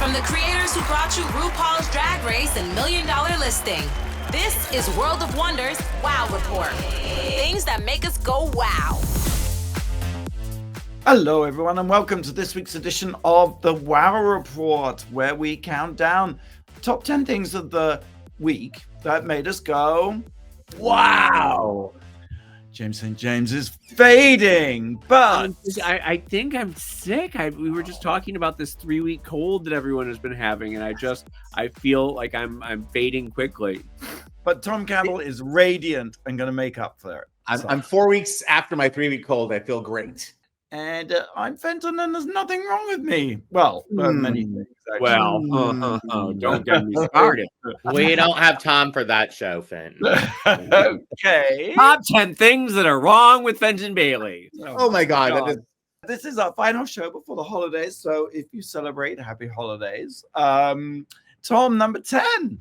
From the creators who brought you RuPaul's Drag Race and $1 Million Listing, this is World of Wonders Wow Report. Things that make us go wow. Hello, everyone, and welcome to this week's edition of the WOW Report, where we count down the top 10 things of the week that made us go, wow. James St. James is fading, but I think I'm sick. We were just talking about this 3-week cold that everyone has been having, and I feel like I'm fading quickly. But Tom Campbell is radiant and going to make up for it. I'm 4 weeks after my 3-week cold. I feel great. And I'm Fenton, and there's nothing wrong with me. Well, many things. Actually. Well, don't get me started. We don't have time for that show, Finn. Okay. Top 10 things that are wrong with Fenton Bailey. Oh my God. This is our final show before the holidays, so if you celebrate, happy holidays. Tom, number 10.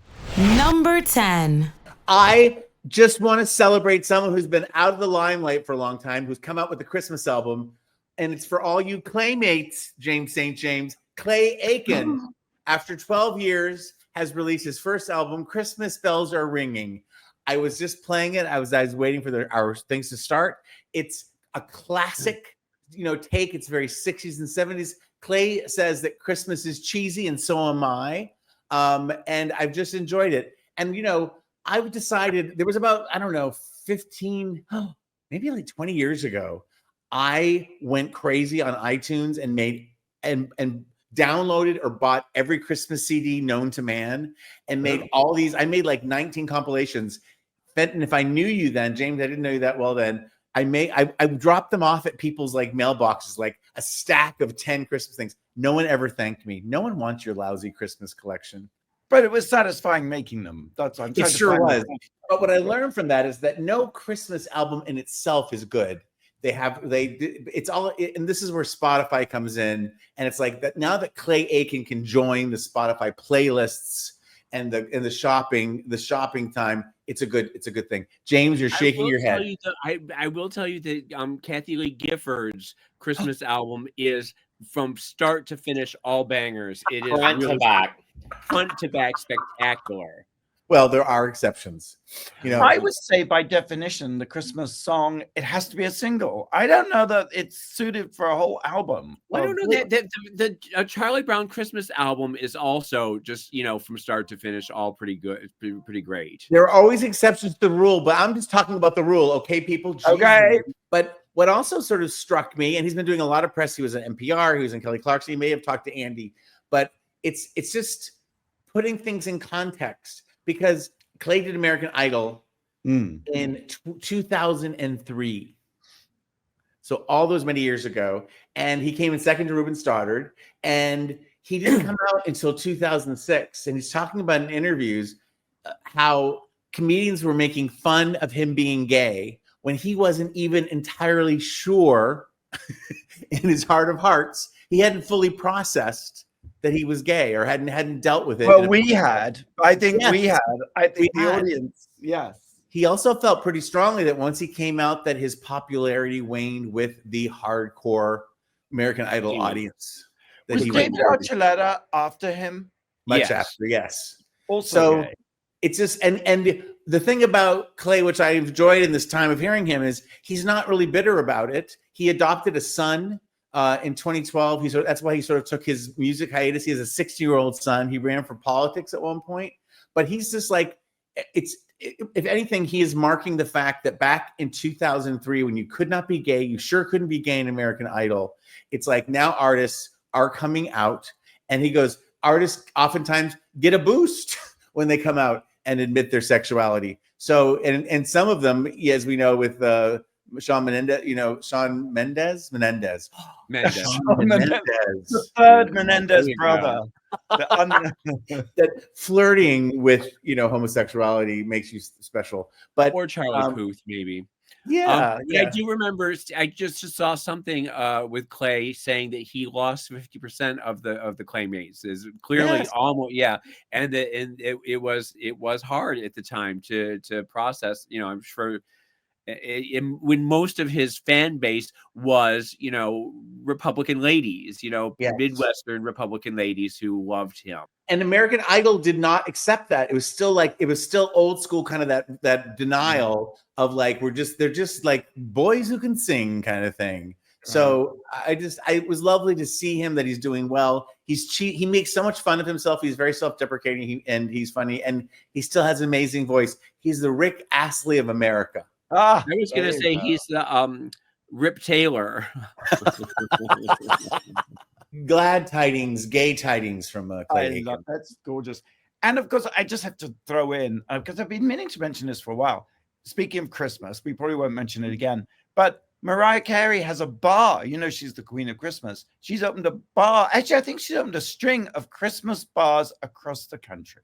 Number 10. I just want to celebrate someone who's been out of the limelight for a long time, who's come out with a Christmas album. And it's for all you Claymates, James St. James. Clay Aiken, after 12 years, has released his first album, Christmas Bells Are Ringing. I was just playing it. I was waiting for our things to start. It's a classic, take. It's very 60s and 70s. Clay says that Christmas is cheesy, and so am I. And I've just enjoyed it. And, I've decided there was about, 15, maybe like 20 years ago, I went crazy on iTunes and made and downloaded or bought every Christmas CD known to man and made all these. I made like 19 compilations. Fenton, if I knew you then, James, I didn't know you that well then. I dropped them off at people's like mailboxes, like a stack of 10 Christmas things. No one ever thanked me. No one wants your lousy Christmas collection. But it was satisfying making them. That's what I'm it sure was. But what I learned from that is that no Christmas album in itself is good. It's all, and this is where Spotify comes in, and it's like that now that Clay Aiken can join the Spotify playlists and the shopping time, it's a good thing. James, you're shaking your head. I will tell you that Kathy Lee Gifford's Christmas album is from start to finish all bangers. It is front to back spectacular. Well, there are exceptions. I would say by definition, the Christmas song, it has to be a single. I don't know that it's suited for a whole album. I don't know that the Charlie Brown Christmas album is also just, from start to finish, all pretty good, pretty great. There are always exceptions to the rule, but I'm just talking about the rule. Okay, people? Jesus. Okay. But what also sort of struck me, and he's been doing a lot of press. He was at NPR. He was in Kelly Clarkson. He may have talked to Andy, but it's just putting things in context. Because Clay did American Idol in 2003. So all those many years ago. And he came in second to Ruben Stoddard. And he didn't come out until 2006. And he's talking about in interviews how comedians were making fun of him being gay when he wasn't even entirely sure in his heart of hearts. He hadn't fully processed that he was gay or hadn't dealt with it. Well, we had. I think we had. I think the audience, yes. He also felt pretty strongly that once he came out that his popularity waned with the hardcore American Idol audience. Was David Archuleta after him? Much after, yes. Also so it's just, and the thing about Clay, which I enjoyed in this time of hearing him, is he's not really bitter about it. He adopted a son in 2012. That's why he sort of took his music hiatus. He has a 60-year-old son. He ran for politics at one point, but he's just like, if anything, he is marking the fact that back in 2003, when you could not be gay, you sure couldn't be gay in American Idol. It's like now artists are coming out, and he goes, artists oftentimes get a boost when they come out and admit their sexuality. So, and some of them, as we know, with Shawn Menendez, Menendez. The third Menendez brother. That flirting with homosexuality makes you special. But or Charlie Puth, maybe. Yeah, I do remember. I just saw something with Clay saying that he lost 50% of the Claymates. Is clearly almost and it was hard at the time to process. I'm sure when most of his fan base was, Republican ladies, Yes. Midwestern Republican ladies who loved him. And American Idol did not accept that. It was still old school, kind of that denial of like, they're just like boys who can sing kind of thing. So it was lovely to see him, that he's doing well. He makes so much fun of himself. He's very self-deprecating and he's funny, and he still has an amazing voice. He's the Rick Astley of America. I was going to say he's the Rip Taylor. Glad tidings, gay tidings from Clay Aiken. That's gorgeous. And of course, I just have to throw in, because I've been meaning to mention this for a while. Speaking of Christmas, we probably won't mention it again, but Mariah Carey has a bar. She's the queen of Christmas. She's opened a bar. Actually, I think she's opened a string of Christmas bars across the country.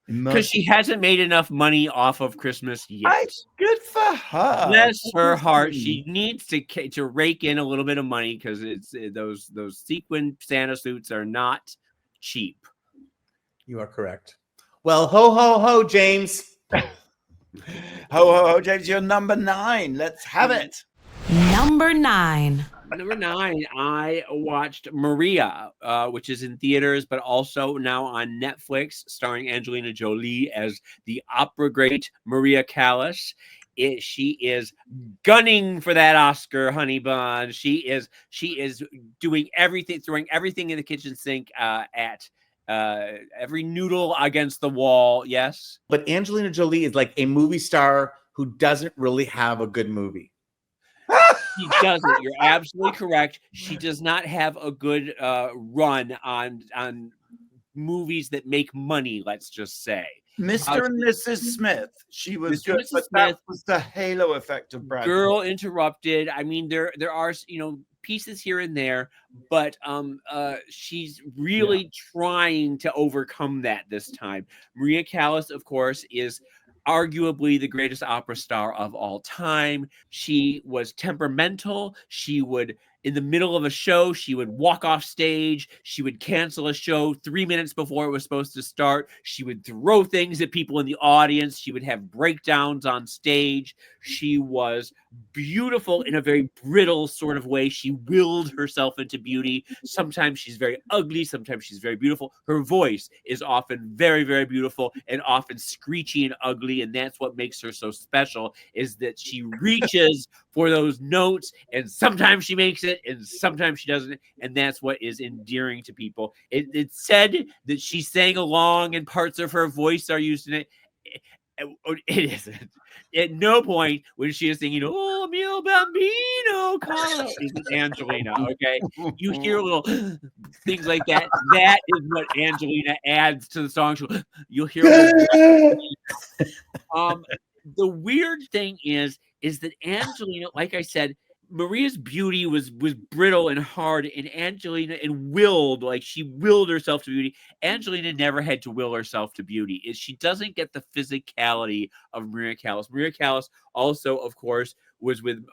Because she hasn't made enough money off of Christmas yet. Good for her. Bless her heart. She needs to rake in a little bit of money, because it's those sequin Santa suits are not cheap. You are correct. Well, ho ho ho, James. Ho ho ho, James. You're number 9. Let's have it. Number 9. Number 9, I watched Maria, which is in theaters, but also now on Netflix, starring Angelina Jolie as the opera great Maria Callas. She is gunning for that Oscar, honey bun. She is doing everything, throwing everything in the kitchen sink at every noodle against the wall. Yes, but Angelina Jolie is like a movie star who doesn't really have a good movie. She doesn't. You're absolutely correct. She does not have a good run on movies that make money, let's just say. Mr. and Mrs. Smith. She was good, but that was the halo effect of Brad. Girl Interrupted. I mean, there are pieces here and there, but she's really trying to overcome that this time. Maria Callas, of course, is arguably the greatest opera star of all time. She was temperamental. She would, in the middle of a show, she would walk off stage. She would cancel a show 3 minutes before it was supposed to start. She would throw things at people in the audience. She would have breakdowns on stage. She was beautiful in a very brittle sort of way. She willed herself into beauty. Sometimes she's very ugly. Sometimes she's very beautiful. Her voice is often very, very beautiful and often screechy and ugly. And that's what makes her so special, is that she reaches for those notes, and sometimes she makes it and sometimes she doesn't. And that's what is endearing to people. It's said that she sang along and parts of her voice are used in it. It isn't. At no point when she is singing, "Oh, mio bambino," isn't Angelina. Okay, you hear little things like that. That is what Angelina adds to the song. You'll hear. The weird thing is that Angelina, like I said, Maria's beauty was brittle and hard, and Angelina she willed herself to beauty. Angelina never had to will herself to beauty. She doesn't get the physicality of Maria Callas. Maria Callas also, of course, was with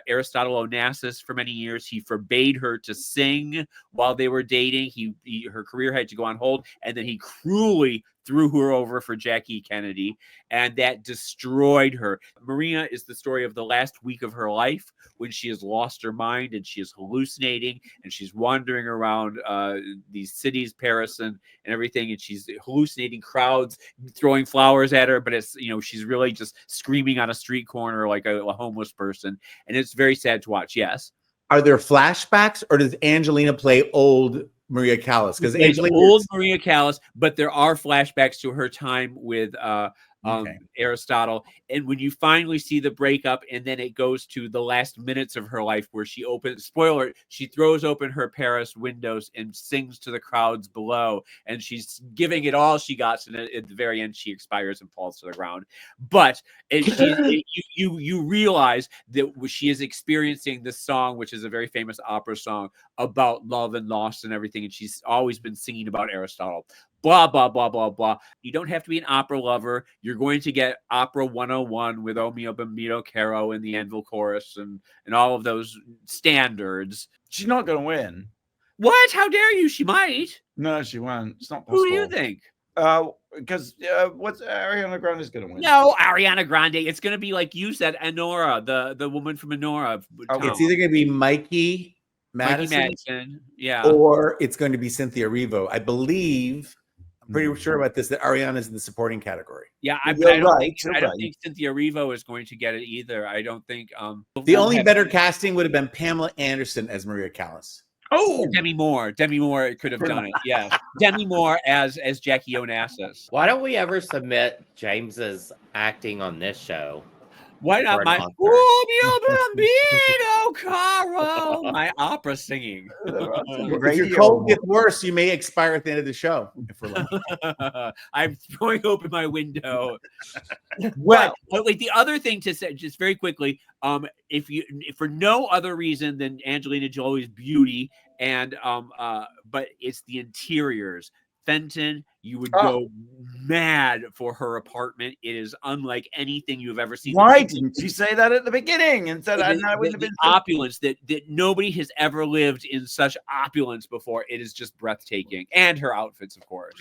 Aristotle Onassis for many years. He forbade her to sing while they were dating. Her career had to go on hold, and then he cruelly threw her over for Jackie Kennedy, and that destroyed her. Maria is the story of the last week of her life, when she has lost her mind and she is hallucinating and she's wandering around these cities, Paris and everything, and she's hallucinating crowds throwing flowers at her, but it's, she's really just screaming on a street corner like a homeless person, and it's very sad to watch. Yes. Are there flashbacks, or does Angelina play old Maria Callas? Because Angelina old Maria Callas, but there are flashbacks to her time with Aristotle. And when you finally see the breakup, and then it goes to the last minutes of her life, where she she throws open her Paris windows and sings to the crowds below, and she's giving it all she got, and at the very end she expires and falls to the ground. But you realize that she is experiencing this song, which is a very famous opera song about love and loss and everything, and she's always been singing about Aristotle. Blah, blah, blah, blah, blah. You don't have to be an opera lover. You're going to get Opera 101 with O mio bambino caro and the Anvil chorus and all of those standards. She's not going to win. What? How dare you? She might. No, she won't. It's not possible. Who do you think? Because what's Ariana Grande is going to win? No, Ariana Grande. It's going to be like you said, Honora, the woman from Honora. It's either going to be Mikey Madison, yeah, or it's going to be Cynthia Erivo. I believe, I'm pretty sure about this, that Ariana's in the supporting category. Yeah, I You're don't right. think, I don't think Cynthia Erivo is going to get it either. I don't think. The only better casting would have been Pamela Anderson as Maria Callas. Oh, Demi Moore. Demi Moore could have done it. Yeah, Demi Moore as Jackie Onassis. Why don't we ever submit James's acting on this show? Why not my Bambino, Caro? My opera singing. If your cold gets worse, you may expire at the end of the show. If we're lucky. I'm throwing open my window. Well, like the other thing to say, just very quickly, if for no other reason than Angelina Jolie's beauty, and but it's the interiors. Fenton, you would go mad for her apartment. It is unlike anything you've ever seen. Why didn't you say that at the beginning? And said I would have been opulence that nobody has ever lived in such opulence before. It is just breathtaking, and her outfits, of course.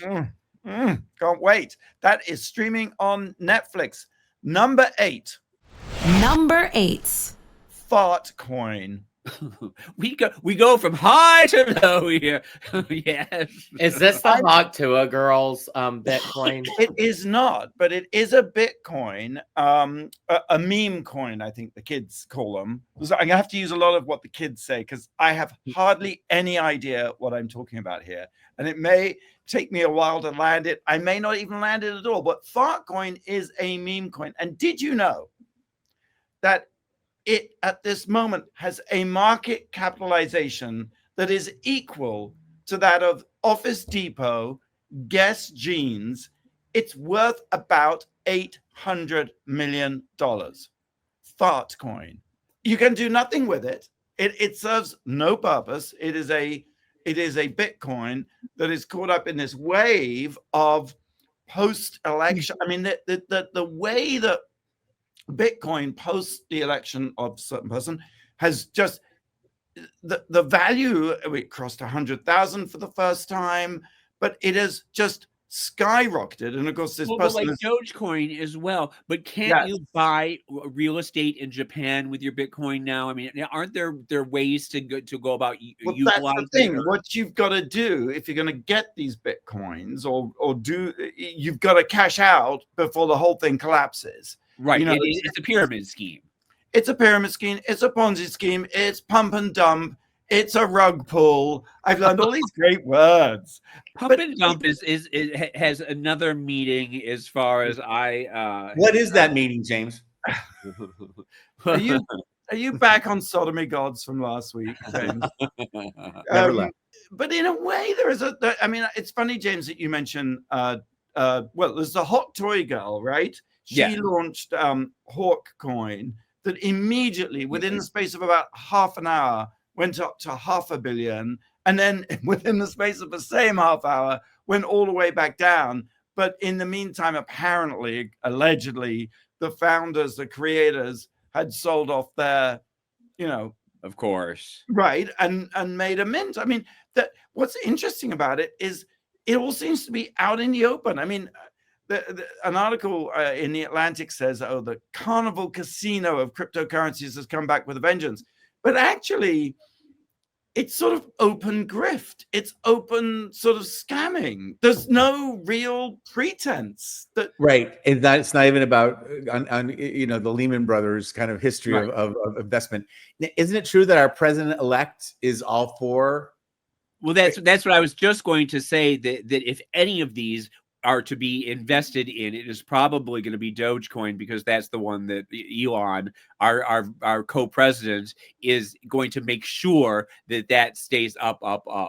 Can't wait. That is streaming on Netflix. Number 8. Number 8. Fartcoin. we go from high to low here. Yes. Is this the Hawk Tua Girls Bitcoin? It is not, but it is a Bitcoin, a meme coin, I think the kids call them. So I have to use a lot of what the kids say because I have hardly any idea what I'm talking about here. And it may take me a while to land it. I may not even land it at all, but Fartcoin is a meme coin. And did you know that it at this moment has a market capitalization that is equal to that of Office Depot, Guess Jeans? It's worth about $800 million. Fartcoin. You can do nothing with it. It serves no purpose. It is a Bitcoin that is caught up in this wave of post-election. I mean, the way that Bitcoin post the election of a certain person has just the value, it crossed 100,000 for the first time, but it has just skyrocketed. And of course, this person like Dogecoin as well. But can't you buy real estate in Japan with your Bitcoin now? I mean, aren't there ways to go about utilizing? That's the thing. What you've got to do if you're going to get these Bitcoins you've got to cash out before the whole thing collapses. Right. It's a pyramid scheme. It's a pyramid scheme. It's a Ponzi scheme. It's pump and dump. It's a rug pull. I've learned all these great words. Pump and dump has another meaning as far as I. What is that meaning, James? Are you back on sodomy gods from last week, James? Never left. But in a way, there is I mean, it's funny, James, that you mentioned. There's the hot toy girl, right? She launched Hawk Coin that immediately, within the space of about half an hour, went up to $500 million. And then within the space of the same half hour, went all the way back down. But in the meantime, apparently, allegedly, the founders, the creators had sold off their, of course. Right. And made a mint. I mean, what's interesting about it is it all seems to be out in the open. I mean, an article in the Atlantic says, the carnival casino of cryptocurrencies has come back with a vengeance. But actually, it's sort of open grift. It's open sort of scamming. There's no real pretense. Right. It's not even about the Lehman Brothers kind of history of investment. Isn't it true that our president-elect is all for? Well, that's what I was just going to say, that if any of these are to be invested in, it is probably going to be Dogecoin, because that's the one that Elon, our co-president, is going to make sure that stays up.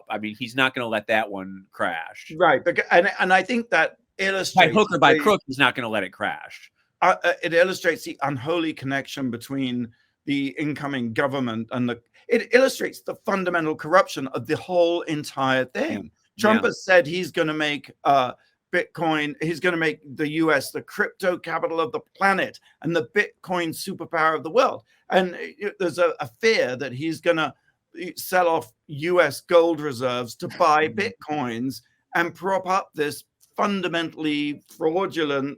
I mean, he's not going to let that one crash. Right. And I think that illustrates, by hook or by crook, he's not going to let it crash. It illustrates the unholy connection between the incoming government and it illustrates the fundamental corruption of the whole entire thing. Trump has said he's going to make Bitcoin, he's going to make the US the crypto capital of the planet and the Bitcoin superpower of the world. And there's a fear that he's going to sell off US gold reserves to buy Bitcoins and prop up this fundamentally fraudulent,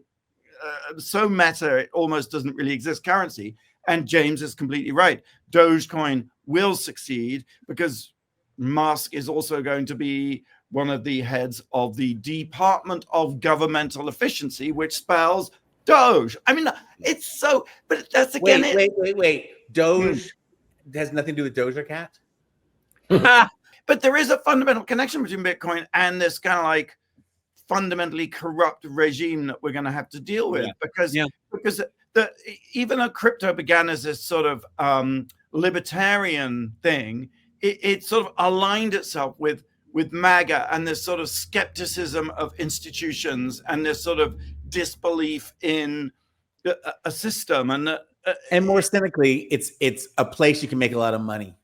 so meta it almost doesn't really exist currency. And James is completely right. Dogecoin will succeed because Musk is also going to be one of the heads of the Department of Governmental Efficiency, which spells Doge. I mean, it's so, but that's again wait. Doge has nothing to do with Doja Cat? But there is a fundamental connection between Bitcoin and this kind of like fundamentally corrupt regime that we're going to have to deal with, because even though crypto began as this sort of libertarian thing, it sort of aligned itself with MAGA and this sort of skepticism of institutions and this sort of disbelief in a system, and more cynically, it's a place you can make a lot of money.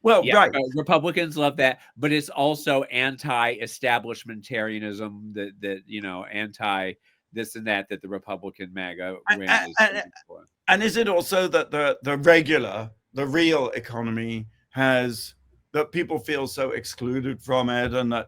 Well, right. Republicans love that, but it's also anti-establishmentarianism, that anti this and that the Republican MAGA and is it also that the real economy has, that people feel so excluded from it, and that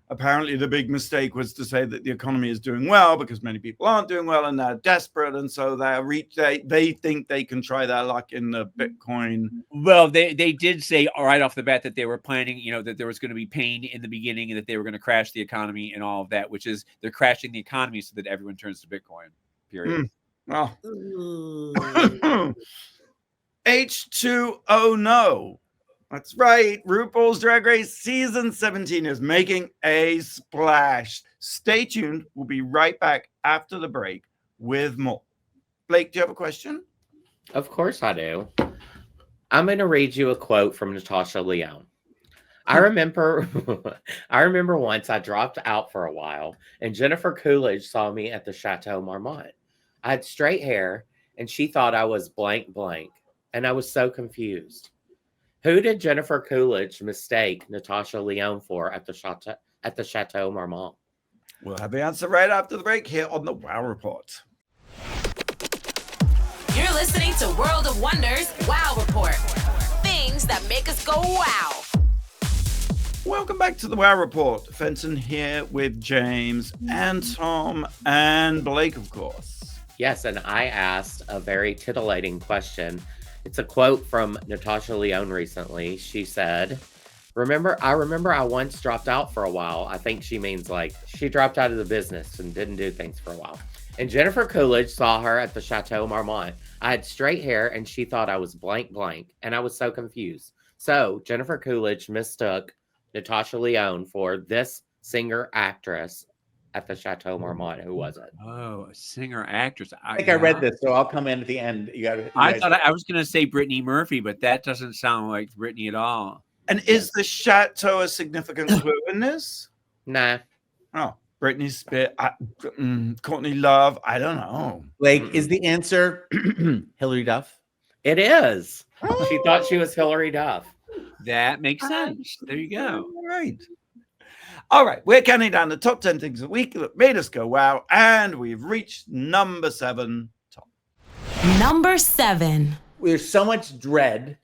apparently the big mistake was to say that the economy is doing well because many people aren't doing well and they're desperate, and so they think they can try their luck in the Bitcoin. Well, they did say right off the bat that they were planning, that there was going to be pain in the beginning and that they were going to crash the economy and all of that, which is they're crashing the economy so that everyone turns to Bitcoin. Period. H2O no. That's right. RuPaul's Drag Race Season 17 is making a splash. Stay tuned. We'll be right back after the break with more. Blake, do you have a question? Of course I do. I'm going to read you a quote from Natasha Lyonne. I remember once I dropped out for a while and Jennifer Coolidge saw me at the Chateau Marmont. I had straight hair and she thought I was blank blank, and I was so confused. Who did Jennifer Coolidge mistake Natasha Lyonne for at the Chateau Marmont? We'll have the answer right after the break here on the WOW Report. You're listening to World of Wonders WOW Report. Things that make us go wow. Welcome back to the WOW Report. Fenton here with James and Tom and Blake, of course. Yes, and I asked a very titillating question. It's a quote from Natasha Lyonne recently. She said, I remember I once dropped out for a while. I think she means like she dropped out of the business and didn't do things for a while. And Jennifer Coolidge saw her at the Chateau Marmont. I had straight hair and she thought I was blank blank, and I was so confused. So Jennifer Coolidge mistook Natasha Lyonne for this singer actress at the Chateau Marmont. Who was it? Oh, a singer actress. I think I read this, so I'll come in at the end. I thought I was going to say Brittany Murphy, but that doesn't sound like Brittany at all. And is the Chateau a significant clue in this? Nah. Oh, Britney Spears, Courtney Love. I don't know. Blake, is the answer Hillary Duff? It is. She thought she was Hillary Duff. That makes sense. There you go. All right. All right, we're counting down the top 10 things a week that made us go wow, and we've reached number 7. Top. Number 7. There's so much dread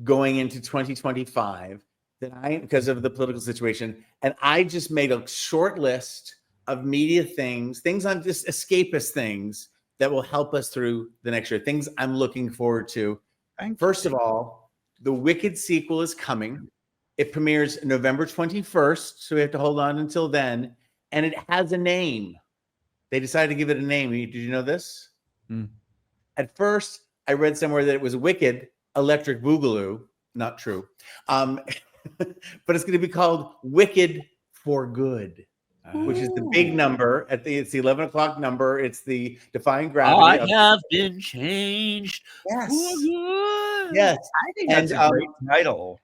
going into 2025 that because of the political situation, and I just made a short list of media things on just escapist things that will help us through the next year. Things I'm looking forward to. First of all, the Wicked sequel is coming. It premieres November 21st, so we have to hold on until then. And it has a name. They decided to give it a name. Did you know this? At first, I read somewhere that it was Wicked Electric Boogaloo. Not true. But it's going to be called Wicked for Good, which is the big number. It's the 11 o'clock number. It's the defying gravity. I have been changed. Yes. For good. Yes. I think that's a great title.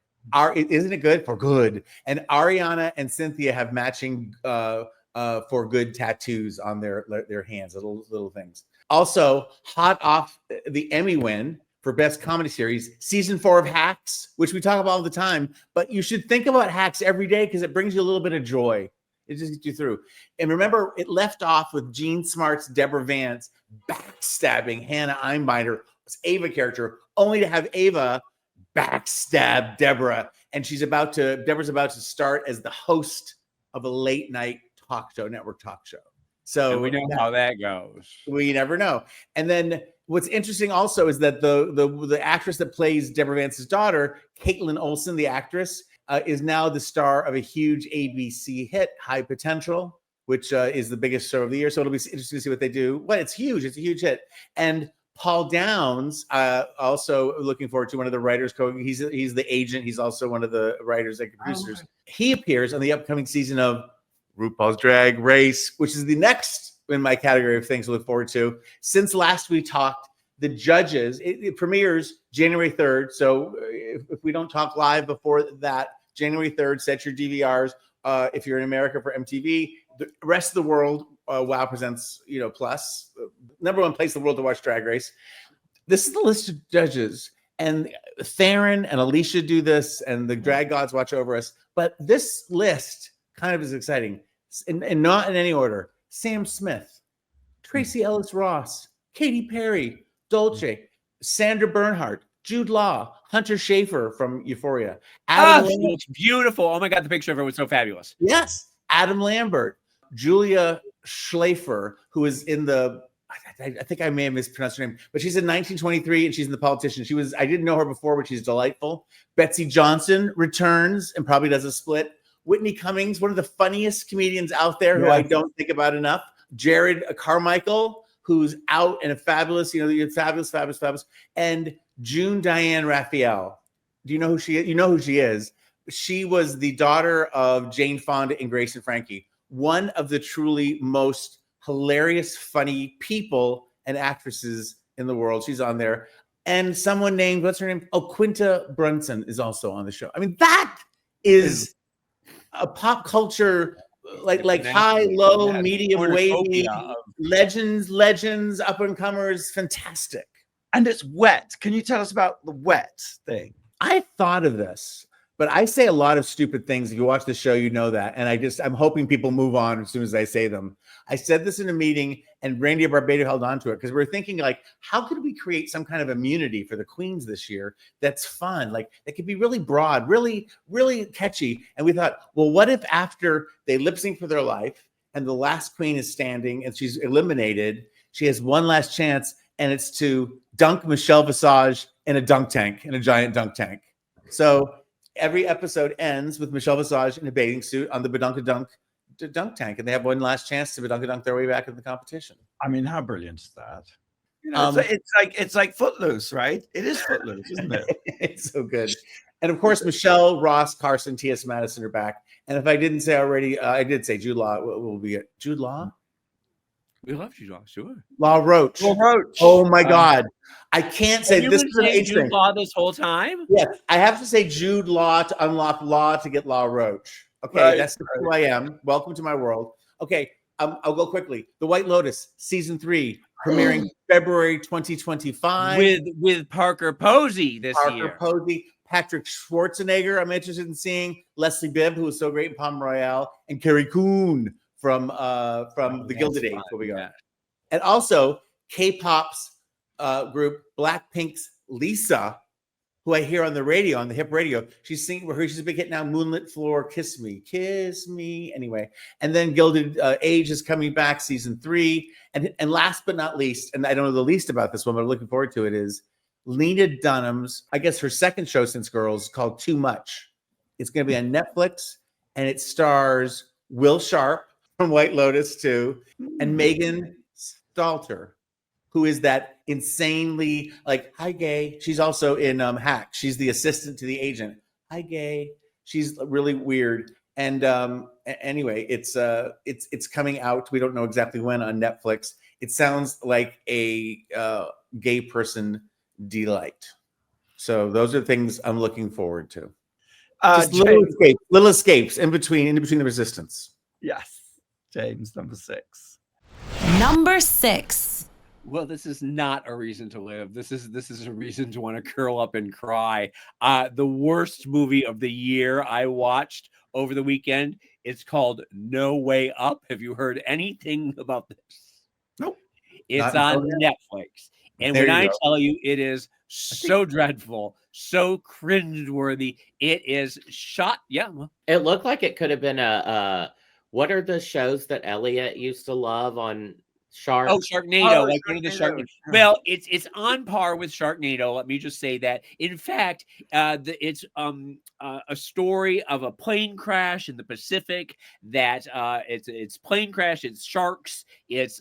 Isn't it good? For Good. And Ariana and Cynthia have matching For Good tattoos on their hands, little things. Also, hot off the Emmy win for Best Comedy Series, Season 4 of Hacks, which we talk about all the time, but you should think about Hacks every day because it brings you a little bit of joy. It just gets you through. And remember, it left off with Gene Smart's Deborah Vance backstabbing Hannah Einbinder, Ava character, only to have Ava backstab Deborah. And Deborah's about to start as the host of a late night talk show, network talk show. So and we know how that goes. We never know. And then what's interesting also is that the actress that plays Deborah Vance's daughter, Caitlin Olsen, the actress, is now the star of a huge ABC hit, High Potential, which is the biggest show of the year. So it'll be interesting to see what they do. Well, it's huge. It's a huge hit. And Paul Downs, also looking forward to one of the writers. He's the agent. He's also one of the writers and producers. He appears on the upcoming season of RuPaul's Drag Race, which is the next in my category of things to look forward to. Since last we talked, the judges, it premieres January 3rd. So if we don't talk live before that, January 3rd, set your DVRs. If you're in America for MTV, the rest of the world, WOW presents, plus number one place in the world to watch Drag Race. This is the list of judges, and Theron and Alicia do this, and the drag gods watch over us. But this list kind of is exciting, and not in any order. Sam Smith, Tracy Ellis Ross, Katy Perry, Dolce, Sandra Bernhard, Jude Law, Hunter Schafer from Euphoria. She looks beautiful. Oh my God, the picture of her was so fabulous. Yes. Adam Lambert, Julia Schleifer, who is in I think I may have mispronounced her name, but she's in 1923 and she's in The Politician. I didn't know her before, but she's delightful. Betsy Johnson returns and probably does a split. Whitney Cummings, one of the funniest comedians out there who I don't think about enough. Jared Carmichael, who's out and a fabulous, fabulous. And June Diane Raphael. Do you know who she is? You know who she is. She was the daughter of Jane Fonda and Grace and Frankie. One of the truly most hilarious, funny people and actresses in the world. She's on there. And someone named, what's her name? Oh, Quinta Brunson is also on the show. I mean, that is a pop culture, like high, low, medium, wavy, legends, up and comers, fantastic. And it's wet. Can you tell us about the wet thing? I thought of this, but I say a lot of stupid things. If you watch the show, you know that. And I'm hoping people move on as soon as I say them. I said this in a meeting, and Randy Barbato held on to it because we're thinking, like, how could we create some kind of immunity for the queens this year that's fun? Like, it could be really broad, really, really catchy. And we thought, well, what if after they lip sync for their life and the last queen is standing and she's eliminated, she has one last chance, and it's to dunk Michelle Visage in a dunk tank, in a giant dunk tank. So every episode ends with Michelle Visage in a bathing suit on the Badunkadunk dunk tank, and they have one last chance to Badunkadunk their way back in the competition. I mean, how brilliant is that? It's like Footloose, right? It is Footloose, isn't it? It's so good. And of course, Michelle, Ross, Carson, T.S. Madison are back. And if I didn't say already, I did say Jude Law will be it. Jude Law? We love Jude Law, sure. Law Roach. Oh my God. I can't say this is an age Jude thing. Law this whole time? Yes, I have to say Jude Law to unlock Law to get Law Roach. Okay, right, that's who I am. Welcome to my world. Okay, I'll go quickly. The White Lotus, season 3, premiering February 2025. With Parker Posey this year. Parker Posey, Patrick Schwarzenegger, I'm interested in seeing. Leslie Bibb, who was so great in Palm Royale, and Carrie Coon from The Gilded Age. Will be on. And also K-pop's group Blackpink's Lisa, who I hear on the radio, on the hip radio. She's singing, she's a big hit now, Moonlit Floor, Kiss Me. Anyway, and then Gilded Age is coming back, season 3. And last but not least, and I don't know the least about this one, but I'm looking forward to it, is Lena Dunham's, I guess her second show since Girls, called Too Much. It's going to be on Netflix, and it stars Will Sharp from White Lotus 2 and Megan Stalter, who is that insanely, like, hi gay. She's also in Hack. She's the assistant to the agent. Hi gay. She's really weird. And anyway, it's coming out. We don't know exactly when on Netflix. It sounds like a gay person delight. So those are things I'm looking forward to. Just little escapes in between the resistance. Yes, James, number 6. Number 6. Well, this is not a reason to live. This is a reason to want to curl up and cry. The worst movie of the year I watched over the weekend. It's called No Way Up. Have you heard anything about this? Nope. It's on Netflix. And when I tell you, it is so dreadful, so cringeworthy. It is shot. Yeah. It looked like it could have been What are the shows that Elliot used to love on Shark? Oh, Sharknado. Oh, Like one of the Sharknado. Sharknado. Well, it's on par with Sharknado. Let me just say that. In fact, it's a story of a plane crash in the Pacific. That it's plane crash. It's sharks. It's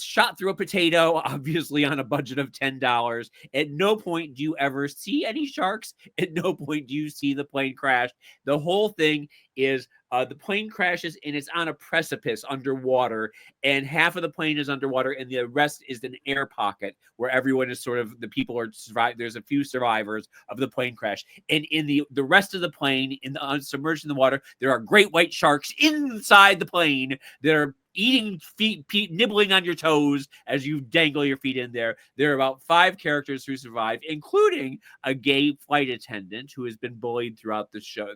shot through a potato, obviously on a budget of $10. At no point do you ever see any sharks. At no point do you see the plane crash. The whole thing is the plane crashes and it's on a precipice underwater, and half of the plane is underwater and the rest is an air pocket where everyone is sort of, the people are survived. There's a few survivors of the plane crash, and in the rest of the plane, in the submerged in the water, there are great white sharks inside the plane that are eating feet, nibbling on your toes as you dangle your feet in there. There are about 5 characters who survive, including a gay flight attendant who has been bullied throughout the show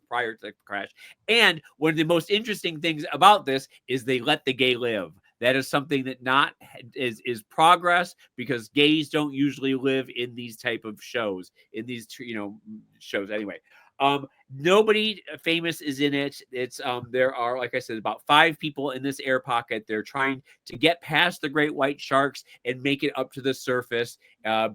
prior to the crash. And one of the most interesting things about this is they let the gay live. That is something that is progress, because gays don't usually live in these type of shows, in these shows anyway. Nobody famous is in it. It's there are, like I said, about 5 people in this air pocket. They're trying to get past the great white sharks and make it up to the surface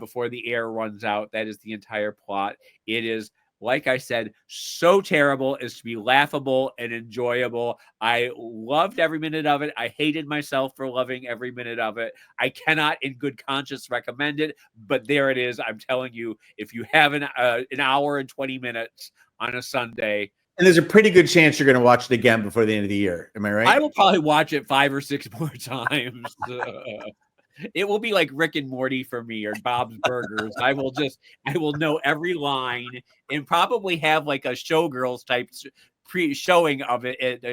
before the air runs out. That is the entire plot. It is, like I said, so terrible as to be laughable and enjoyable. I loved every minute of it. I hated myself for loving every minute of it. I cannot in good conscience recommend it, but there it is. I'm telling you, if you have an hour and 20 minutes on a Sunday. And there's a pretty good chance you're going to watch it again before the end of the year. Am I right? I will probably watch it 5 or 6 more times. It will be like Rick and Morty for me, or Bob's Burgers. I will know every line, and probably have like a Showgirls type showing of it at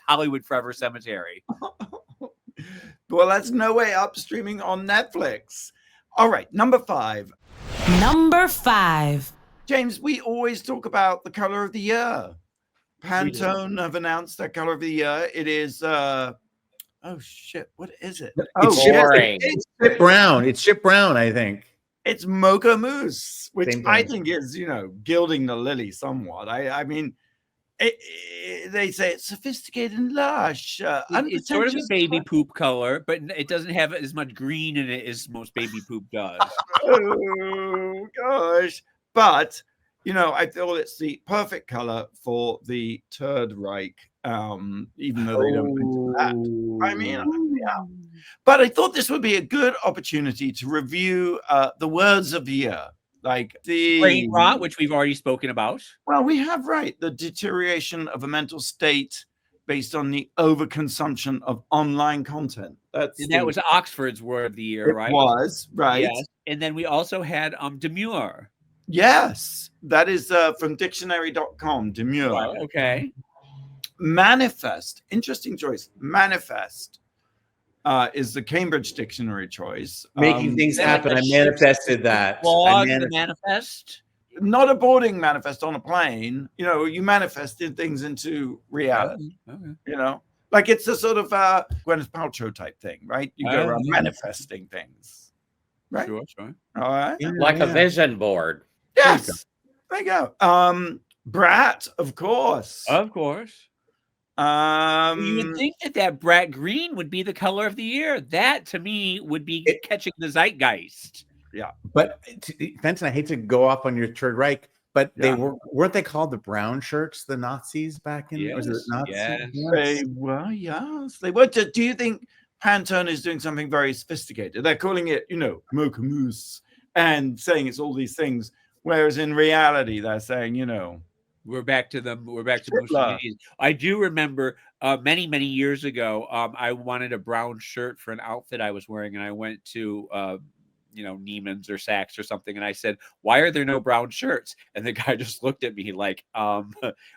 Hollywood Forever Cemetery. Well, that's No Way Up streaming on Netflix. All right, number 5. Number 5. James, we always talk about the color of the year. Pantone have announced their color of the year. It is oh shit, what is it? It's Chip Brown. It's Chip Brown, I think. It's Mocha Mousse, which I think is, gilding the lily somewhat. I mean, they say it's sophisticated and lush. It's sort of a baby poop color, but it doesn't have as much green in it as most baby poop does. Oh gosh. But I feel it's the perfect color for the Third Reich, even though they don't mention that. I mean, yeah. But I thought this would be a good opportunity to review the words of the year, like the brain rot, which we've already spoken about. Well, we have, the deterioration of a mental state based on the overconsumption of online content. That was Oxford's word of the year, right? It was, right. Yes. And then we also had demure. Yes, that is from dictionary.com, demure. Right, okay. Manifest, interesting choice. Manifest is the Cambridge Dictionary choice. Making things happen. I manifested that. The manifest? Not a boarding manifest on a plane. You manifested things into reality. Okay. Like it's a sort of Gwyneth Paltrow type thing, right? You go around manifesting things. Right? Sure. All right. Like a vision board. Yes. There you go. Brat, of course. Of course. You would think that Brat Green would be the color of the year. That, to me, would be catching the zeitgeist. Yeah. But, Fenton, I hate to go off on your Third Reich, but weren't they called the brown shirts, the Nazis back in? Yes. Was it Nazis? Yes. They were, yes. They were. Do you think Pantone is doing something very sophisticated? They're calling it, Mocha Mousse, and saying it's all these things. Whereas in reality, they're saying, we're back to Mussolini. I do remember many, many years ago, I wanted a brown shirt for an outfit I was wearing, and I went to Neiman's or Saks or something, and I said, "Why are there no brown shirts?" And the guy just looked at me like,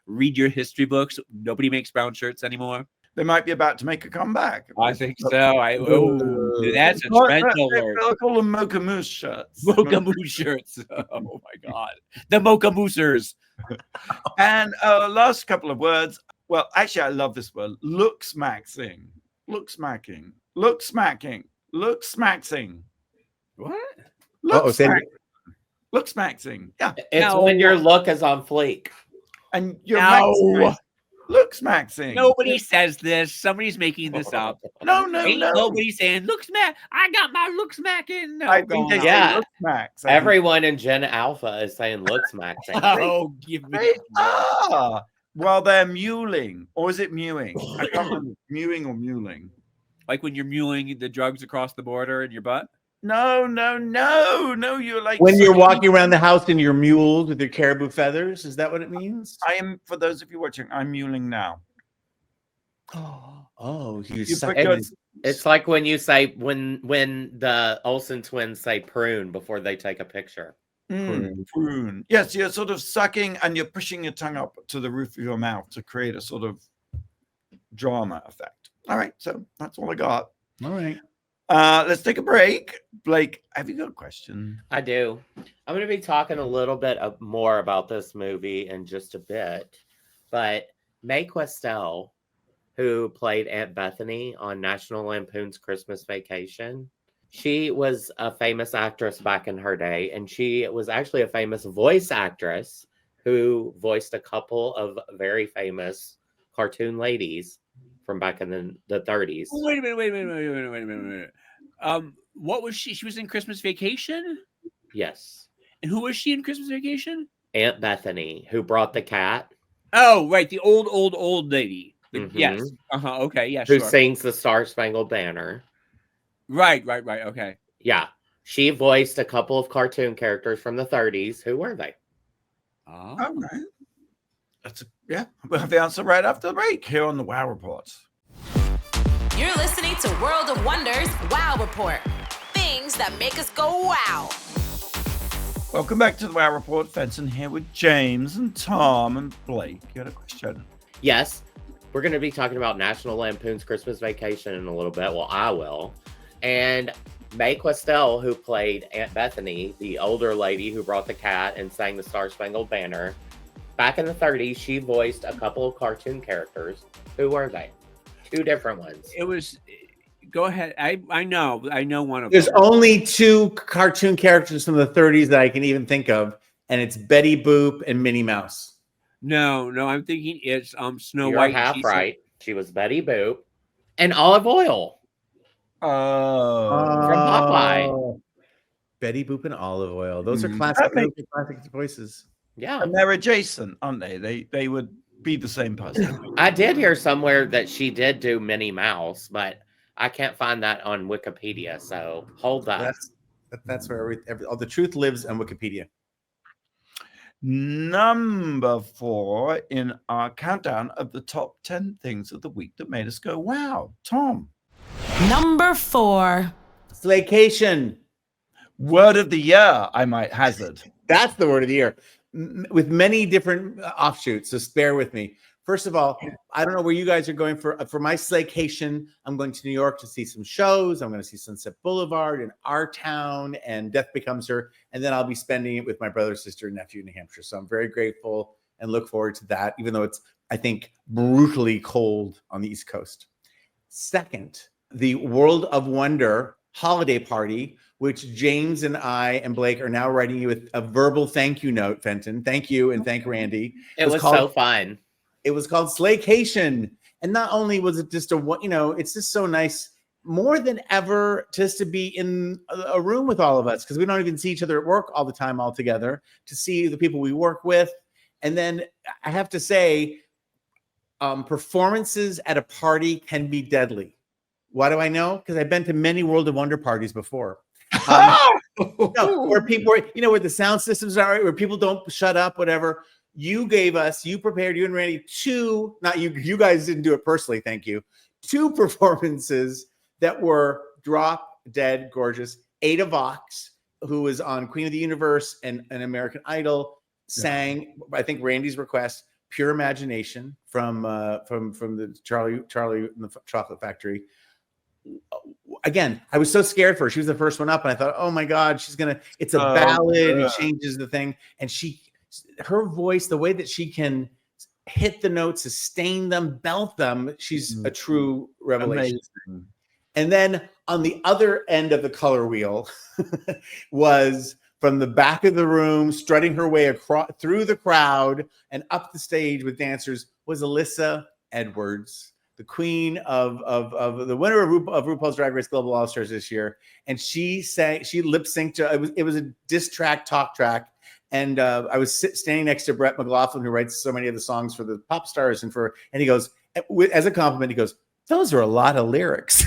"Read your history books. Nobody makes brown shirts anymore." They might be about to make a comeback. I think so. That's a trend alert. They'll call them Mocha Mousse shirts. Mocha Mousse shirts. Oh my God. The Mocha Mousers. And last couple of words. Well, actually, I love this word. Look smaxing. Look smacking. Look smacking. Look smaxing. What? Look smaxing. Look smaxing. Yeah. It's when your look is on fleek. And you're Looks maxing. Nobody says this. Somebody's making this up. No. Ain't nobody saying look smack. I got my look smacking. No, I think they say Yeah. looks max. I think. Everyone in Gen Alpha is saying looks maxing. Oh, give me. They are. Well, they're mewling, or is it mewing? I can't remember. Mewing or mewling. Like when you're muling the drugs across the border in your butt. No. You're like When you're sucking- walking around the house in your mules with your caribou feathers, is that what it means? I am. For those of you watching, I'm mewling now. Oh, You suck put your- it. It's like when you say when the Olsen twins say prune before they take a picture. Prune. Yes, you're sort of sucking and you're pushing your tongue up to the roof of your mouth to create a sort of drama effect. All right, so that's all I got. All right. Let's take a break. Blake, have you got a question? I do. I'm going to be talking a little bit more about this movie in just a bit, but Mae Questel, who played Aunt Bethany on National Lampoon's Christmas Vacation, she was a famous actress back in her day, and she was actually a famous voice actress who voiced a couple of very famous cartoon ladies from back in the 30s. Wait a minute. What was she? She was in Christmas Vacation? Yes. And who was she in Christmas Vacation? Aunt Bethany, who brought the cat. Oh, right. The old lady. Yes. Okay. Yeah, Who sure. sings the Star Spangled Banner. Right. Okay. Yeah. She voiced a couple of cartoon characters from the 30s. Who were they? Oh. All right. We'll have the answer right after the break here on the WOW Report. You're listening to World of Wonders WOW Report. Things that make us go wow. Welcome back to the WOW Report. Fenton here with James and Tom and Blake. You had a question? Yes. We're going to be talking about National Lampoon's Christmas Vacation in a little bit. Well, I will. And Mae Questel, who played Aunt Bethany, the older lady who brought the cat and sang the Star Spangled Banner, back in the 30s, she voiced a couple of cartoon characters. Who were they? Two different ones. It was. Go ahead. I know one of There's them. only two cartoon characters from the 30s that I can even think of, and it's Betty Boop and Minnie Mouse. No. I'm thinking it's Snow You're White. half right. She was Betty Boop and Olive Oil. Oh. From Popeye. Betty Boop and Olive Oil. Those are Mm. classic That classic voices. Yeah. And they're adjacent, aren't they? They would be the same person. I did hear somewhere that she did do Minnie Mouse, but I can't find that on Wikipedia. So hold that. That's where all the truth lives on Wikipedia. Number 4 in our countdown of the top 10 things of the week that made us go, wow. Tom. Number 4. Slaycation. Word of the year, I might hazard. That's the word of the year, with many different offshoots. So bear with me. First of all, I don't know where you guys are going for my Slaycation. I'm going to New York to see some shows. I'm going to see Sunset Boulevard and Our Town and Death Becomes Her. And then I'll be spending it with my brother, sister, and nephew in New Hampshire. So I'm very grateful and look forward to that, even though it's, I think, brutally cold on the East Coast. Second, the World of Wonder holiday party, which James and I and Blake are now writing you a verbal thank you note, Fenton. Thank you and thank Randy. It was so fun. It was called Slaycation. And not only was it just it's just so nice more than ever just to be in a room with all of us, because we don't even see each other at work all the time all together, to see the people we work with. And then I have to say, performances at a party can be deadly. Why do I know? Because I've been to many World of Wonder parties before. Where people, where the sound systems are, where people don't shut up, whatever. You prepared, you and Randy, you guys didn't do it personally, thank you. 2 performances that were drop dead gorgeous. Ada Vox, who was on Queen of the Universe and American Idol, sang, I think Randy's request, Pure Imagination from the Charlie and the Chocolate Factory. Again, I was so scared for her. She was the first one up, and I thought, oh my God, it's a ballad. It changes the thing. And her voice, the way that she can hit the notes, sustain them, belt them, she's a true revelation. Amazing. And then on the other end of the color wheel was from the back of the room, strutting her way across through the crowd and up the stage with dancers, was Alyssa Edwards, the queen of the winner of RuPaul's Drag Race Global All Stars this year. And she lip synced. It was a diss track, talk track. And I was standing next to Brett McLaughlin, who writes so many of the songs for the pop stars, and he goes, as a compliment, he goes, "Those are a lot of lyrics."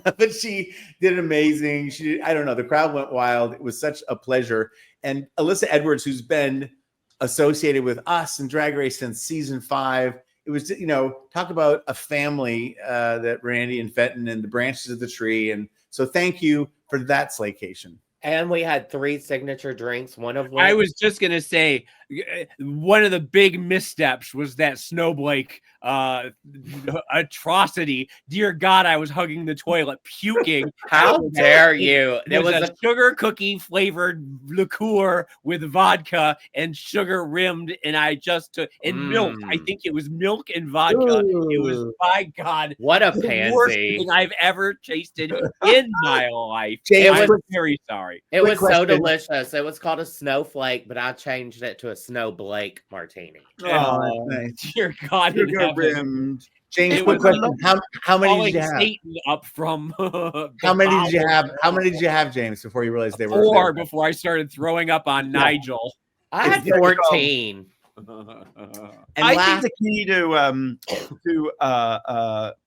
But she did amazing. I don't know, the crowd went wild. It was such a pleasure. And Alyssa Edwards, who's been associated with us in Drag Race since season 5, it was, talk about a family that Randy and Fenton and the branches of the tree. And so thank you for that, Slaycation. And we had 3 signature drinks. One of which I was just gonna say, one of the big missteps was that Snowblake atrocity. Dear God, I was hugging the toilet, puking. How dare you? It was a sugar cookie flavored liqueur with vodka and sugar rimmed, and I just took milk. I think it was milk and vodka. Ooh. It was, my God, what a the worst pansy. thing I've ever tasted in my life. James, I'm very sorry. It Quick was so question. delicious. It was called a snowflake, but I changed it to a snowblake martini. Oh, nice. Dear God, in Sugar heaven. rimmed. James, It quick was question. How many Calling did you have? Satan up from How many did you have? How many did you have, James, before you realized they were 4 before I started throwing up on Nigel. I had 14. And I think the key to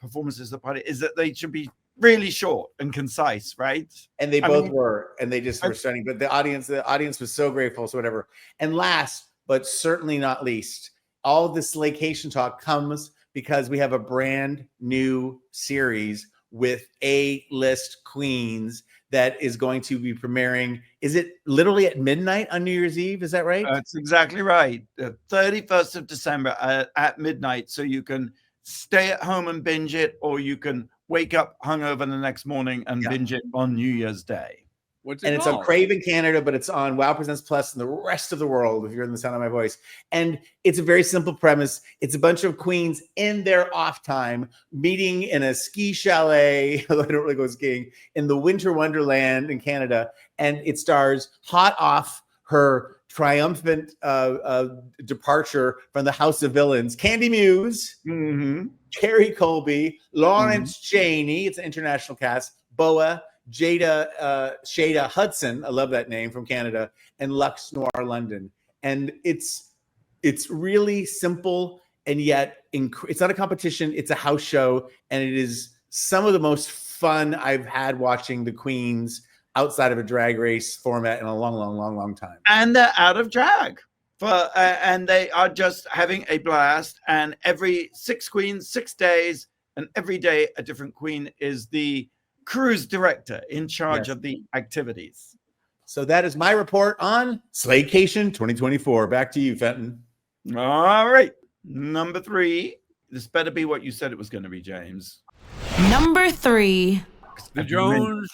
performances at the party is that they should be really short and concise, right? And they both were, and they just were stunning. But the audience was so grateful, so whatever. And last, but certainly not least, all of this Slaycation talk comes because we have a brand new series with A-list queens that is going to be premiering. Is it literally at midnight on New Year's Eve? Is that right? That's exactly right. The 31st of December at midnight. So you can stay at home and binge it, or you can wake up hungover the next morning and binge it on New Year's Day. What's it And it's called? on Crave in Canada, but it's on WOW Presents Plus and the rest of the world, if you're in the sound of my voice. And it's a very simple premise. It's a bunch of queens in their off time meeting in a ski chalet, although I don't really go skiing, in the Winter Wonderland in Canada. And it stars hot off her triumphant departure from the House of Villains, Candy Muse, Carrie Colby, Lawrence Chaney, it's an international cast, Boa, Shada Hudson, I love that name, from Canada, and Lux Noir London. And it's really simple, and yet it's not a competition, it's a house show, and it is some of the most fun I've had watching the queens outside of a drag race format in a long time. And they're out of drag. And they are just having a blast. And every 6 queens, 6 days, and every day a different queen is the cruise director in charge of the activities. So that is my report on Slaycation 2024. Back to you, Fenton. All right. Number 3. This better be what you said it was going to be, James. Number 3. The drones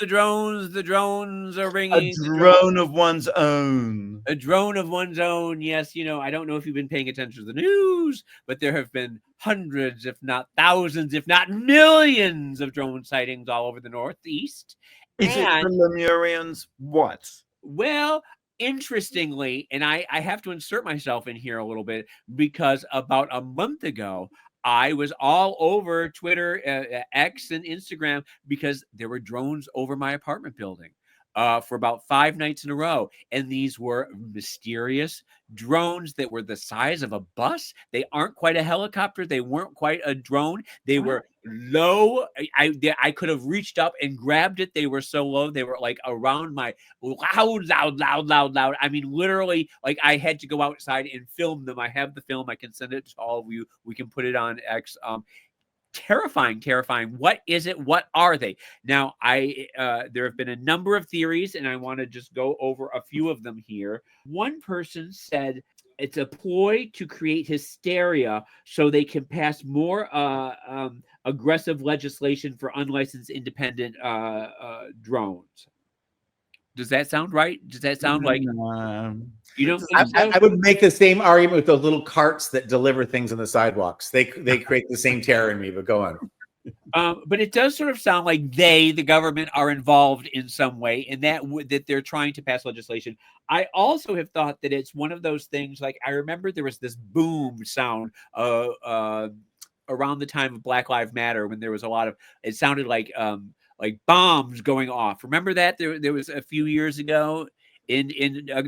are ringing. A drone of one's own. A drone of one's own. Yes, I don't know if you've been paying attention to the news, but there have been hundreds, if not thousands, if not millions of drone sightings all over the Northeast. Is it the Lemurians? What? Well, interestingly, and I have to insert myself in here a little bit, because about a month ago, I was all over Twitter, X, and Instagram because there were drones over my apartment building for about 5 nights in a row. And these were mysterious drones that were the size of a bus. They aren't quite a helicopter. They weren't quite a drone. They were low. I could have reached up and grabbed it. They were so low. They were like around my loud. I mean, literally, like I had to go outside and film them. I have the film. I can send it to all of you. We can put it on X. Terrifying. What is it? What are they? Now, there have been a number of theories, and I want to just go over a few of them here. One person said it's a ploy to create hysteria so they can pass more aggressive legislation for unlicensed independent drones. Does that sound right? Does that sound like you don't think so? I would make the same argument with those little carts that deliver things on the sidewalks. They create the same terror in me, but go on. But it does sort of sound like the government, are involved in some way, and that they're trying to pass legislation. I also have thought that it's one of those things. Like, I remember there was this boom sound around the time of Black Lives Matter, when there was a lot of, it sounded like bombs going off. Remember that there was a few years ago in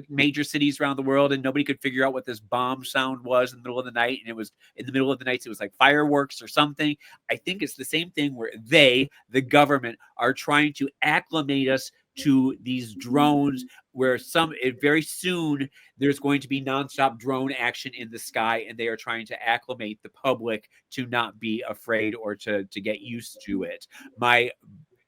major cities around the world, and nobody could figure out what this bomb sound was in the middle of the night. And it was in the middle of the night, it was like fireworks or something. I think it's the same thing where the government, are trying to acclimate us to these drones, where very soon there's going to be nonstop drone action in the sky, and they are trying to acclimate the public to not be afraid or to get used to it. My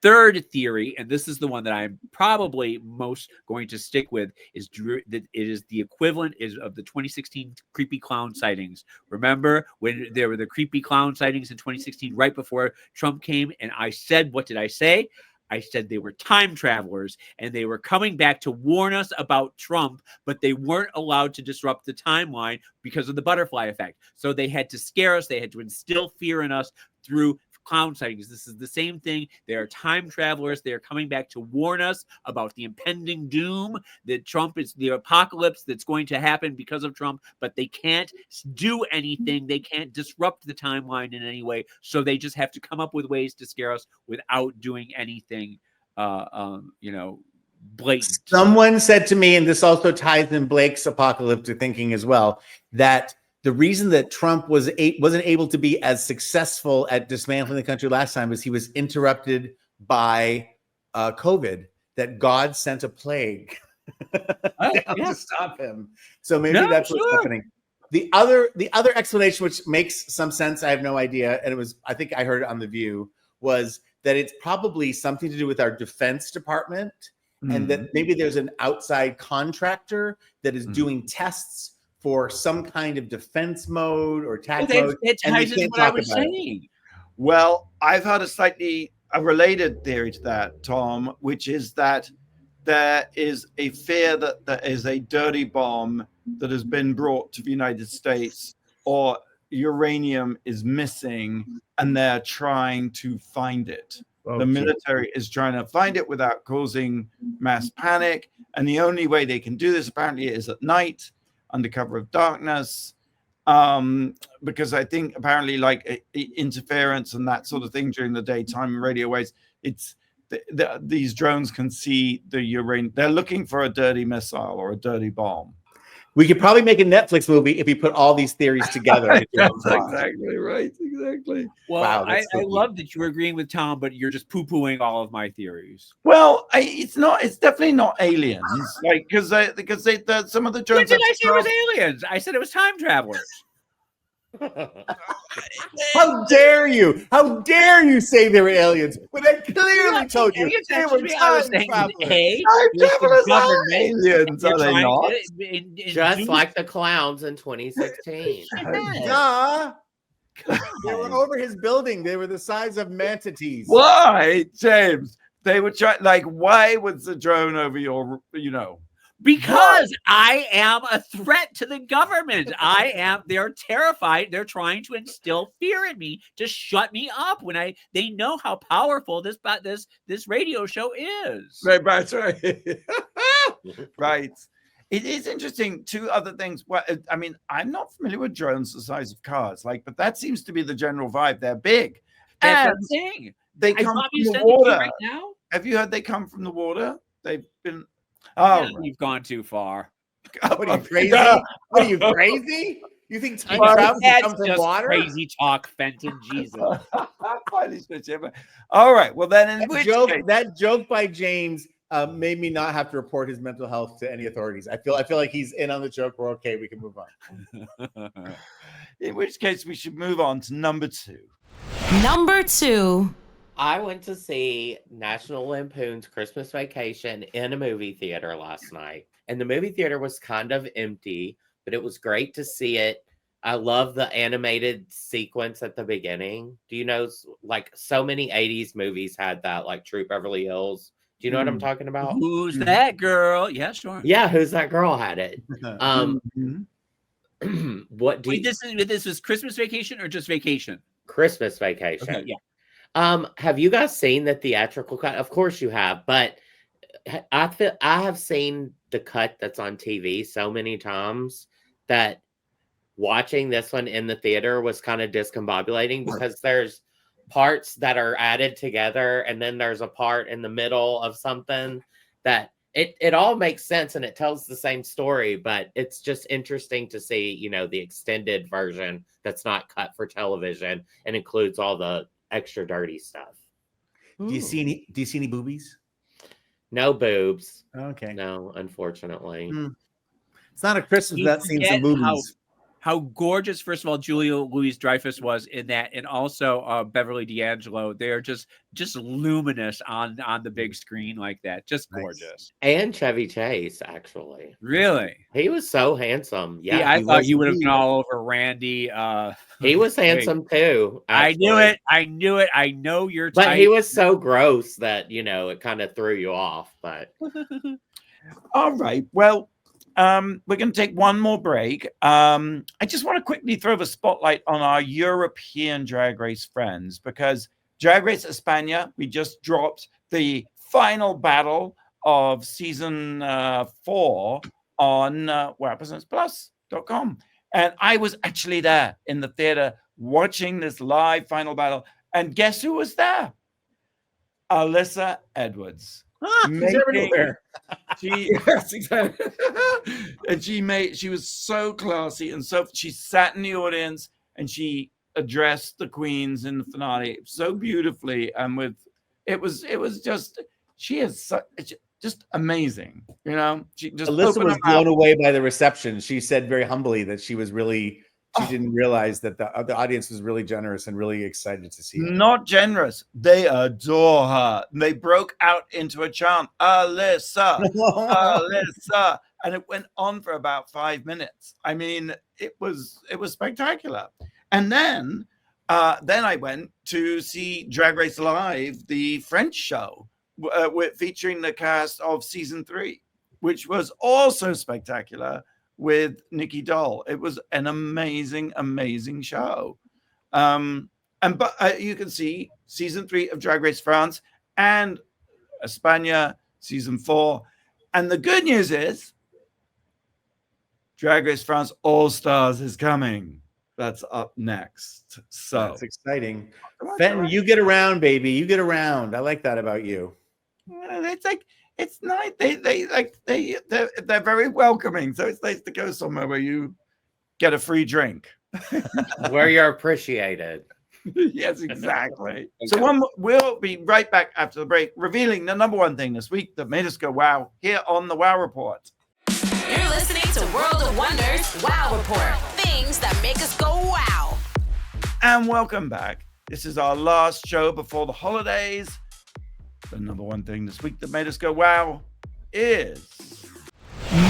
third theory, and this is the one that I'm probably most going to stick with, is that it is the equivalent of the 2016 creepy clown sightings. Remember when there were the creepy clown sightings in 2016, right before Trump came? And I said, what did I say? I said they were time travelers, and they were coming back to warn us about Trump, but they weren't allowed to disrupt the timeline because of the butterfly effect. So they had to scare us. They had to instill fear in us through clown sightings. This is the same thing. They are time travelers. They are coming back to warn us about the impending doom, that Trump is the apocalypse that's going to happen because of Trump, but they can't do anything. They can't disrupt the timeline in any way. So they just have to come up with ways to scare us without doing anything, blatant. Someone said to me, and this also ties in Blake's apocalyptic thinking as well, that the reason that Trump wasn't able to be as successful at dismantling the country last time is he was interrupted by COVID, that God sent a plague to stop him. So maybe that's what's happening. The other explanation, which makes some sense, I have no idea, and I think I heard it on The View, was that it's probably something to do with our Defense Department, and that maybe there's an outside contractor that is doing tests for some kind of defense mode or attack mode. It ties into what I was saying. Well, I've heard a related theory to that, Tom, which is that there is a fear that there is a dirty bomb that has been brought to the United States, or uranium is missing, and they're trying to find it. Okay. The military is trying to find it without causing mass panic, and the only way they can do this apparently is at night, under cover of darkness, because I think apparently like interference and that sort of thing during the daytime radio waves, these drones can see the uranium. They're looking for a dirty missile or a dirty bomb. We could probably make a Netflix movie if we put all these theories together. That's exactly right. Exactly. Well, wow, I love that you were agreeing with Tom, but you're just poo-pooing all of my theories. Well, it's definitely not aliens. Like, because some of the drones. When did I say it was aliens? I said it was time travelers. How dare you? How dare you say they were aliens when I clearly told you they were time travelers? Aliens, are they not? Just like the clowns in 2016. Duh. They were over his building. They were the size of manatees. Why, James? They were trying. Like, why was the drone over your? Because I am a threat to the government. They're terrified. They're trying to instill fear in me to shut me up when they know how powerful this radio show is. Right. Right. It is interesting. Two other things. Well, I mean, I'm not familiar with drones the size of cars, but that seems to be the general vibe. They're big. That's the thing. They come from the water. Right now? Have you heard they come from the water? They've been. Oh, you've gone too far. What are you crazy? What are you crazy? You think time travel comes from water? Crazy talk, Fenton. Jesus. All right. Well, then that joke by James made me not have to report his mental health to any authorities. I feel like he's in on the joke. We're okay. We can move on. In which case, we should move on to number 2. Number 2. I went to see National Lampoon's Christmas Vacation in a movie theater last night. And the movie theater was kind of empty, but it was great to see it. I love the animated sequence at the beginning. Do you know, like, so many 80s movies had that, like Troop Beverly Hills. Do you know what I'm talking about? Who's that girl? Yeah, sure. Yeah, Who's That Girl had it. What do Wait, this was Christmas Vacation or just Vacation? Christmas Vacation. Okay, yeah. Have you guys seen the theatrical cut? Of course you have, but I have seen the cut that's on TV so many times that watching this one in the theater was kind of discombobulating because there's parts that are added together and then there's a part in the middle of something that it all makes sense and it tells the same story, but it's just interesting to see, the extended version that's not cut for television and includes all the extra dirty stuff. Do you see any boobies? No boobs. Okay. No, unfortunately. It's not a Christmas You without seeing some forget boobies. How gorgeous, first of all, Julia Louis-Dreyfus was in that, and also Beverly D'Angelo. They are just luminous on the big screen like that. Just gorgeous. And Chevy Chase, actually. Really? He was so handsome. Yeah, I thought you would have been all over Randy. he was handsome too. Actually. I knew it. I know you're But tight. he was so gross that, it kind of threw you off. But All right. Well, we're going to take one more break. I just want to quickly throw the spotlight on our European Drag Race friends because Drag Race España, we just dropped the final battle of season 4 on WOWPresents+.com. And I was actually there in the theater watching this live final battle. And guess who was there? Alyssa Edwards. She's everywhere. Yes, exactly. And she was so classy and so she sat in the audience and she addressed the queens in the finale so beautifully and it was just she is just amazing. She just Alyssa was blown away by the reception. She said very humbly that she didn't realize that the audience was really generous and really excited to see her. Not generous. They adore her. They broke out into a chant, Alyssa, Alyssa. And it went on for about 5 minutes. I mean, it was spectacular. And then I went to see Drag Race Live, the French show, featuring the cast of season 3, which was also spectacular. With Nikki Doll. It was an amazing, amazing show. But you can see season 3 of Drag Race France and España season 4. And the good news is Drag Race France All Stars is coming. That's up next. So that's exciting. Fenton, you get around, baby. You get around. I like that about you. It's like it's nice. They're very welcoming. So it's nice to go somewhere where you get a free drink. Where you're appreciated. Yes, exactly. So we'll be right back after the break, revealing the number one thing this week that made us go wow here on the Wow Report. You're listening to World of Wonders Wow Report. Things that make us go wow. And welcome back. This is our last show before the holidays. The number one thing this week that made us go wow is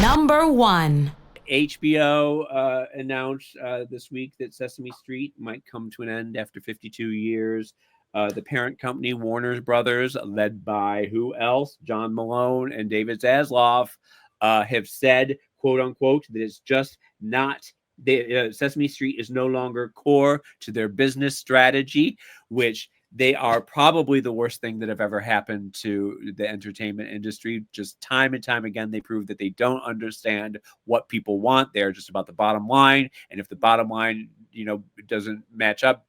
number 1. HBO announced this week that Sesame Street might come to an end after 52 years. The parent company, Warner Brothers, led by who else? John Malone and David Zaslav, have said, quote unquote, that it's just not. Sesame Street is no longer core to their business strategy, which they are probably the worst thing that have ever happened to the entertainment industry. Just time and time again, they prove that they don't understand what people want. They're just about the bottom line. And if the bottom line, doesn't match up,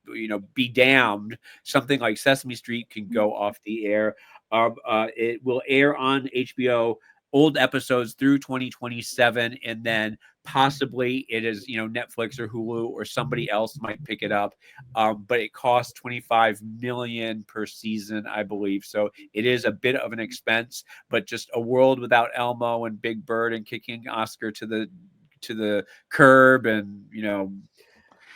be damned. Something like Sesame Street can go off the air. It will air on HBO old episodes through 2027, and then possibly it is Netflix or Hulu or somebody else might pick it up, but it costs $25 million per season, I believe. So it is a bit of an expense, but just a world without Elmo and Big Bird and kicking Oscar to the curb, and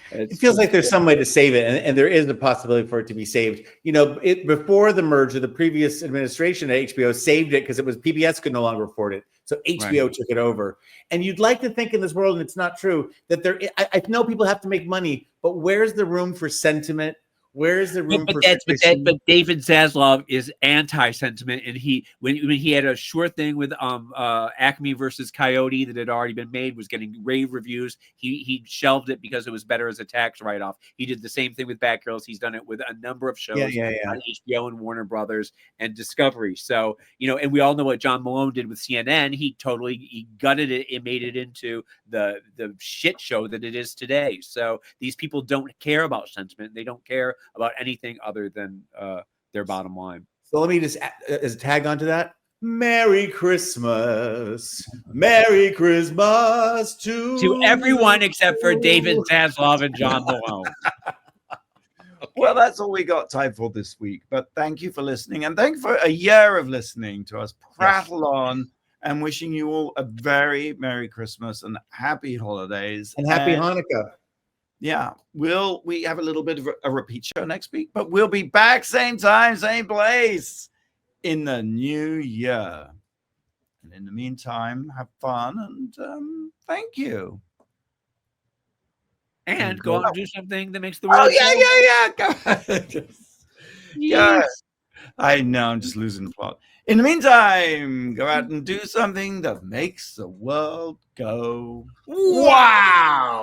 it feels like there's some way to save it, and there is a possibility for it to be saved. Before the merger, the previous administration at HBO saved it because it was PBS could no longer afford it, so HBO took it over. And you'd like to think in this world, and it's not true, that I know people have to make money, but where's the room for sentiment? Where is the room But for David Zaslav is anti-sentiment, and when he had a short thing with Acme versus Coyote that had already been made, was getting rave reviews. He shelved it because it was better as a tax write-off. He did the same thing with Batgirls. He's done it with a number of shows on HBO and Warner Brothers and Discovery. So, and we all know what John Malone did with CNN. He gutted it and made it into the shit show that it is today. So these people don't care about sentiment. They don't care about anything other than their bottom line. So let me just as a tag onto that. Merry Christmas to everyone except for David Zaslav and John Malone. Well, that's all we got time for this week. But thank you for listening, and thank you for a year of listening to us prattle on, and wishing you all a very Merry Christmas and Happy Holidays and Happy Hanukkah. Yeah, we have a little bit of a repeat show next week, but we'll be back same time, same place in the new year. And in the meantime, have fun and thank you. And go out and do something that makes the world. Oh, yeah. Go. I know, I'm just losing the plot. In the meantime, go out and do something that makes the world go wow.